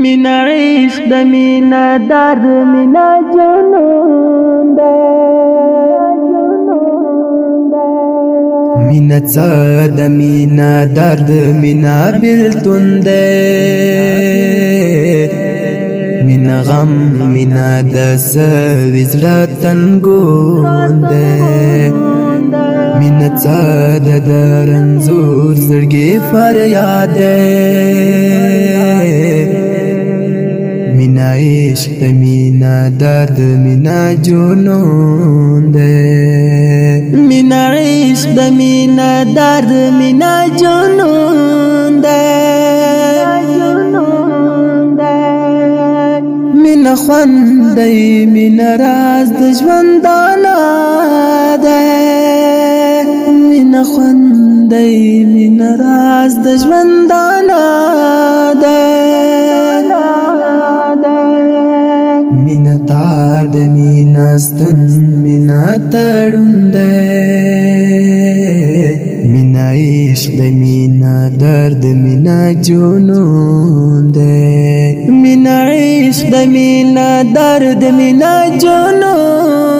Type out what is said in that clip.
مینا عشق د مینا درد مینا جنون ده مینا څه د مینا درد مینا بیلتون ده مینا غم مینا د سوي زړه تنګون ده مینا څه د رنځور زړګي فریاد ده مینا عشق د مینا درد مینا جنون ده مینا عشق د مینا درد مینا جنون ده مینا خوند دی مینا راز د ژوندانه ده مینا خوند دی مینا راز د ژوندانه ده مینا تار د مینا ستن مینا تړون ده مینا عشق د مینا درد مینا جنون ده مینا عشق د مینا درد مینا جنون